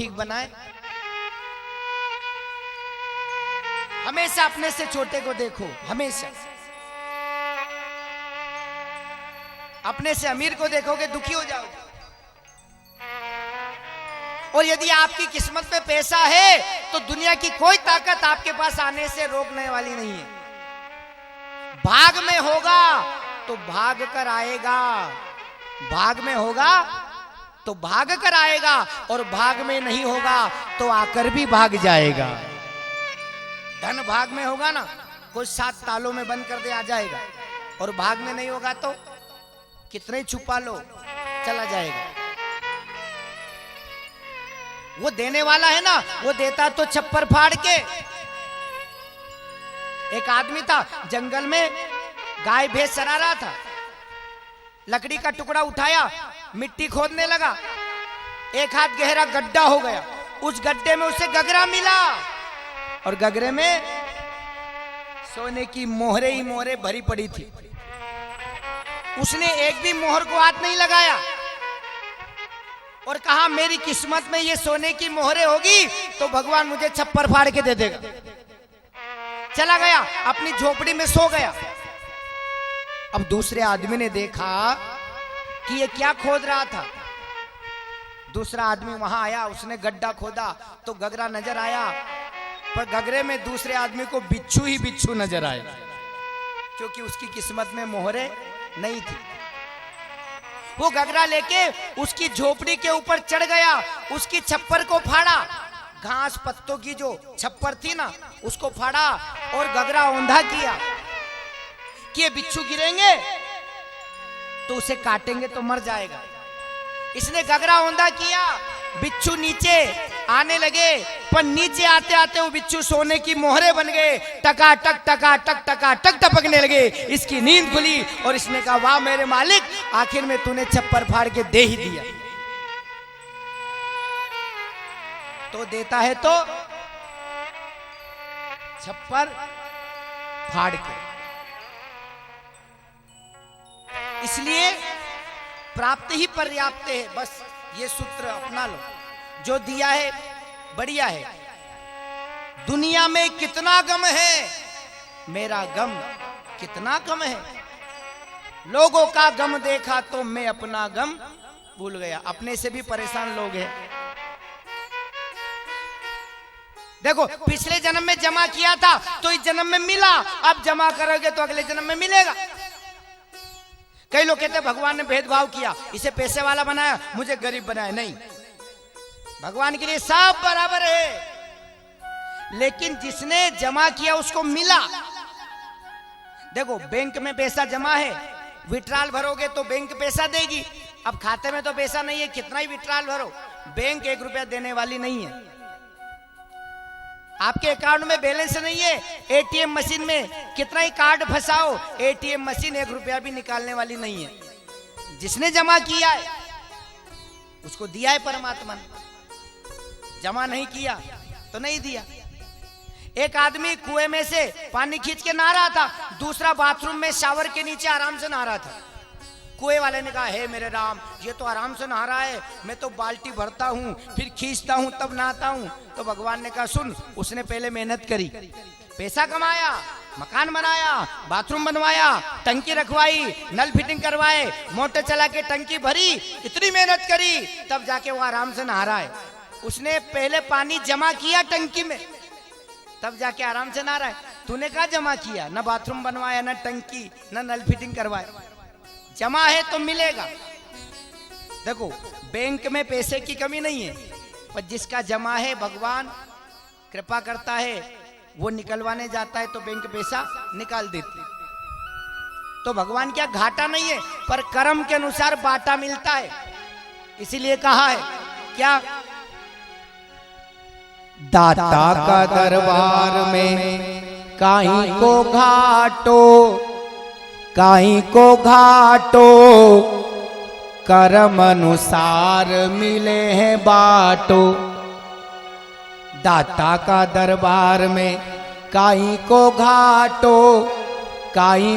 ठीक बनाए। हमेशा अपने से छोटे को देखो, हमेशा। अपने से अमीर को देखोगे दुखी हो जाओगे। और यदि आपकी किस्मत में पैसा है तो दुनिया की कोई ताकत आपके पास आने से रोकने वाली नहीं है। भाग में होगा तो भाग कर आएगा, भाग में होगा तो भाग कर आएगा, और भाग में नहीं होगा तो आकर भी भाग जाएगा। धन भाग में होगा ना, कोई 7 तालों में बंद कर दे आ जाएगा, और भाग में नहीं होगा तो कितने छुपा लो चला जाएगा। वो देने वाला है ना, वो देता तो छप्पर फाड़ के। एक आदमी था जंगल में, गाय भैंस चरा रहा था, लकड़ी का टुकड़ा उठाया, मिट्टी खोदने लगा, एक हाथ गहरा गड्ढा हो गया, उस गड्ढे में उसे गगरा मिला, और गगरे में सोने की मोहरे ही मोहरे भरी पड़ी थी। उसने एक भी मोहर को हाथ नहीं लगाया और कहा मेरी किस्मत में ये सोने की मोहरे होगी तो भगवान मुझे छप्पर फाड़ के दे देगा। चला गया, अपनी झोपड़ी में सो गया। अब दूसरे आदमी ने देखा कि ये क्या खोद रहा था। दूसरा आदमी वहां आया, उसने गड्ढा खोदा तो गगरा नजर आया, पर गगरे में दूसरे आदमी को बिच्छू ही बिच्छू नजर आया, क्योंकि उसकी किस्मत में मोहरे नहीं थी। वो गगरा लेके उसकी झोपड़ी के ऊपर चढ़ गया, उसकी छप्पर को फाड़ा, घास पत्तों की जो छप्पर थी ना उसको फाड़ा, और गगरा औंधा किया कि ये बिच्छू गिरेंगे तो उसे काटेंगे तो मर जाएगा। इसने गगरा औंधा किया, बिच्छू नीचे आने लगे, पर नीचे आते आते वो बिच्छू सोने की मोहरे बन गए, टका टक टपकने लगे। इसकी नींद खुली और इसने कहा वाह मेरे मालिक, आखिर में तूने छप्पर फाड़ के दे ही दिया। तो देता है तो छप्पर फाड़ के। इसलिए प्राप्त ही पर्याप्त है, बस ये सूत्र अपना लो। जो दिया है बढ़िया है। दुनिया में कितना गम है, मेरा गम कितना कम है। लोगों का गम देखा तो मैं अपना गम भूल गया। अपने से भी परेशान लोग हैं। देखो पिछले जन्म में जमा किया था तो इस जन्म में मिला, अब जमा करोगे तो अगले जन्म में मिलेगा। कई लोग कहते हैं भगवान ने भेदभाव किया, इसे पैसे वाला बनाया, मुझे गरीब बनाया। नहीं, भगवान के लिए सब बराबर है, लेकिन जिसने जमा किया उसको मिला। देखो बैंक में पैसा जमा है, विड्रॉल भरोगे तो बैंक पैसा देगी। अब खाते में तो पैसा नहीं है, कितना ही विड्रॉल भरो, बैंक 1 रुपया देने वाली नहीं है। आपके अकाउंट में बैलेंस नहीं है, एटीएम मशीन में कितना ही कार्ड फंसाओ, एटीएम मशीन 1 रुपया भी निकालने वाली नहीं है। जिसने जमा किया है उसको दिया है परमात्मा ने, जमा नहीं किया तो नहीं दिया। एक आदमी कुएं में से पानी खींच के नहा रहा था, दूसरा बाथरूम में शावर के नीचे आराम से नहा रहा था। कुएं वाले ने कहा हे मेरे राम, ये तो आराम से नहा रहा है, मैं तो बाल्टी भरता हूँ फिर खींचता हूँ तब नहाता हूँ। तो भगवान ने कहा सुन, उसने पहले मेहनत करी, पैसा कमाया, मकान बनाया, बाथरूम बनवाया, टंकी रखवाई, नल फिटिंग करवाए, मोटर चला के टंकी भरी, इतनी मेहनत करी, तब जाके वो आराम से नहा रहा है। उसने पहले पानी जमा किया टंकी में, तब जाके आराम से नहा रहा है। तूने कहा जमा किया, न बाथरूम बनवाया, न टंकी, न नल फिटिंग करवाया। जमा है तो मिलेगा। देखो बैंक में पैसे की कमी नहीं है, पर जिसका जमा है भगवान कृपा करता है, वो निकलवाने जाता है तो बैंक पैसा निकाल देते। तो भगवान क्या घाटा नहीं है, पर कर्म के अनुसार बाटा मिलता है। इसीलिए कहा है क्या, दाता का दरबार में काहीं को घाटो, काहीं को घाटो, कर्म अनुसार मिले हैं बाटो। दाता का दरबार में काहीं को घाटो, काहीं